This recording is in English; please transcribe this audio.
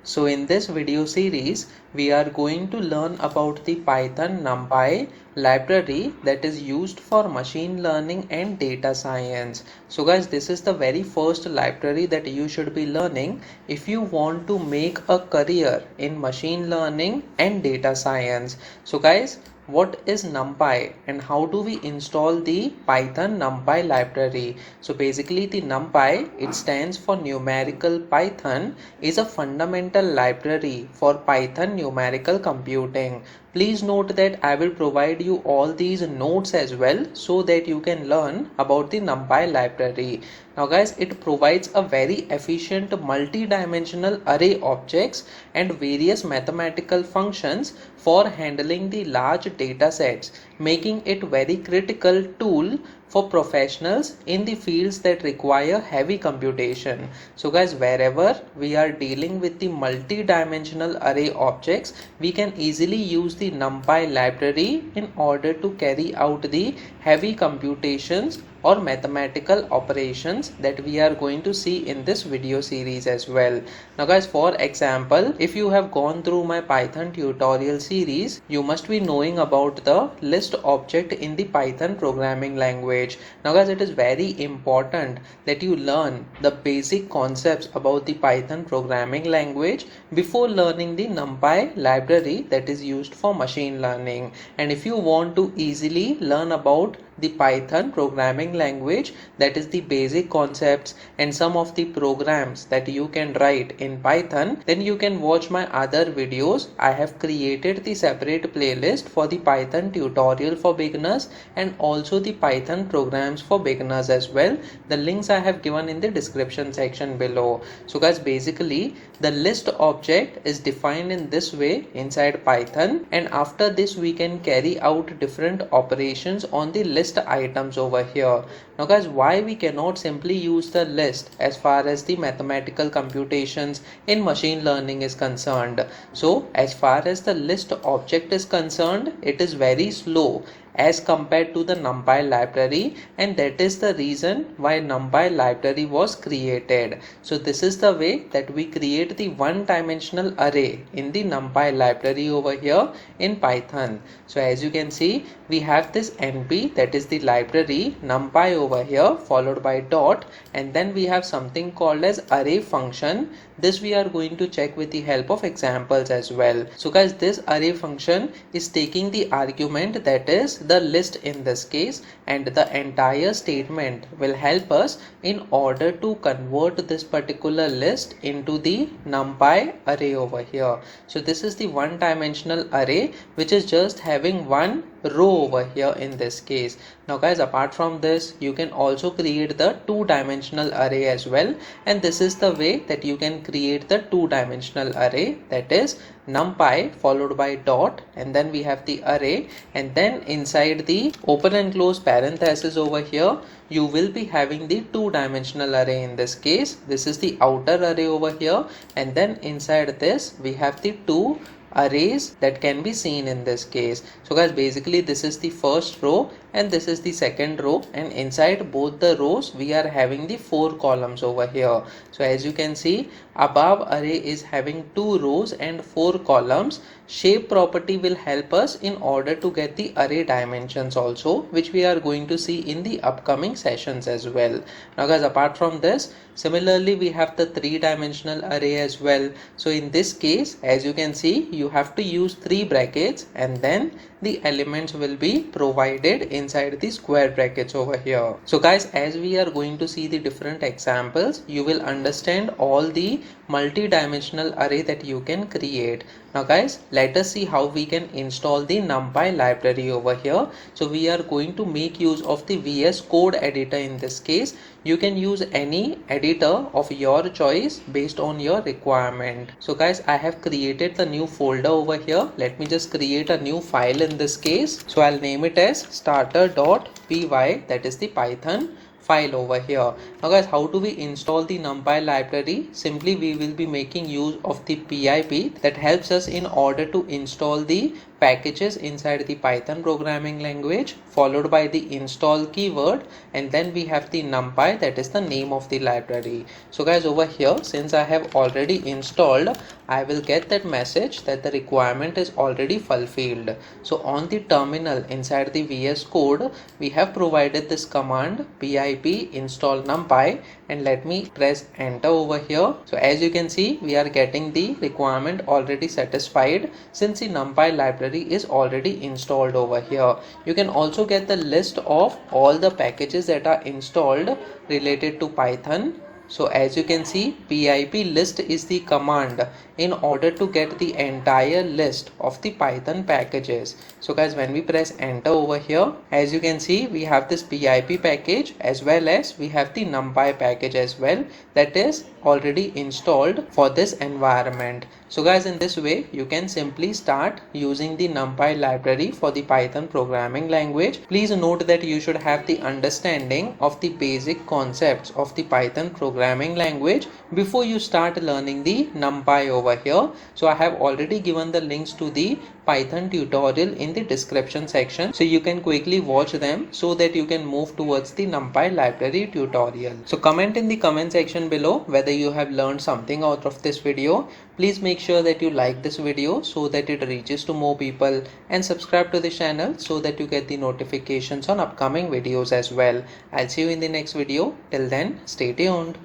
So in this video series, we are going to learn about the Python NumPy library that is used for machine learning and data science. So guys, this is the very first library that you should be learning if you want to make a career in machine learning and data science. So guys, what is NumPy and how do we install the Python NumPy library? So basically the NumPy, it stands for Numerical Python, is a fundamental library for Python numerical computing. Please note that I will provide you all these notes as well so that you can learn about the NumPy library. Now guys, it provides a very efficient multi-dimensional array objects and various mathematical functions for handling the large data sets, making it very critical tool for professionals in the fields that require heavy computation. So guys, wherever we are dealing with the multi-dimensional array objects, we can easily use the NumPy library in order to carry out the heavy computations or mathematical operations that we are going to see in this video series as well. Now guys, for example, if you have gone through my Python tutorial series, you must be knowing about the list object in the Python programming language. Now guys, it is very important that you learn the basic concepts about the Python programming language before learning the NumPy library that is used for machine learning. And if you want to easily learn about the Python programming language, that is the basic concepts and some of the programs that you can write in Python, then you can watch my other videos. I have created the separate playlist for the Python tutorial for beginners and also the Python programs for beginners as well. The links I have given in the description section below. So guys, basically the list object is defined in this way inside Python, and after this we can carry out different operations on the list items over here. Now guys, why we cannot simply use the list as far as the mathematical computations in machine learning is concerned? So as far as the list object is concerned, it is very slow as compared to the NumPy library, and that is the reason why NumPy library was created. So this is the way that we create the one-dimensional array in the NumPy library over here in Python. So as you can see, we have this NP, that is the library NumPy over here, followed by dot, and then we have something called as array function. This we are going to check with the help of examples as well. So guys, this array function is taking the argument, that is the list in this case, and the entire statement will help us in order to convert this particular list into the NumPy array over here. So this is the one-dimensional array which is just having one row over here in this case. Now guys, apart from this, you can also create the two-dimensional array as well, and this is the way that you can create the two-dimensional array, that is NumPy followed by dot, and then we have the array, and then inside the open and close parenthesis over here you will be having the two-dimensional array. In this case, this is the outer array over here, and then inside this we have the two arrays that can be seen in this case. So guys, basically this is the first row and this is the second row, and inside both the rows we are having the four columns over here. So as you can see, above array is having two rows and four columns. Shape property will help us in order to get the array dimensions also, which we are going to see in the upcoming sessions as well. Now guys, apart from this, similarly we have the three-dimensional array as well. So in this case, as you can see, you have to use three brackets and then the elements will be provided inside the square brackets over here. So guys, as we are going to see the different examples, you will understand all the multi-dimensional array that you can create. Now guys, let us see how we can install the NumPy library over here. So we are going to make use of the VS Code editor in this case. You can use any editor of your choice based on your requirement. So guys, I have created the new folder over here. Let me just create a new file in this case. So I'll name it as starter.py, that is the Python file over here. Now guys, how do we install the NumPy library? Simply we will be making use of the pip that helps us in order to install the packages inside the Python programming language, followed by the install keyword, and then we have the NumPy, that is the name of the library. So guys, over here, since I have already installed, I will get that message that the requirement is already fulfilled. So on the terminal inside the VS Code, we have provided this command pip install numpy, and let me press enter over here. So as you can see, we are getting the requirement already satisfied since the NumPy library is already installed over here. You can also get the list of all the packages that are installed related to Python. So as you can see, pip list is the command in order to get the entire list of the Python packages. So guys, when we press enter over here, as you can see, we have this pip package as well as we have the NumPy package as well, that is already installed for this environment. So guys, in this way you can simply start using the NumPy library for the Python programming language. Please note that you should have the understanding of the basic concepts of the Python programming language before you start learning the NumPy over here. So I have already given the links to the Python tutorial in the description section, so you can quickly watch them so that you can move towards the NumPy library tutorial. So comment in the comment section below whether you have learned something out of this video. Please make sure that you like this video so that it reaches to more people, and subscribe to the channel so that you get the notifications on upcoming videos as well. I'll see you in the next video. Till then, stay tuned.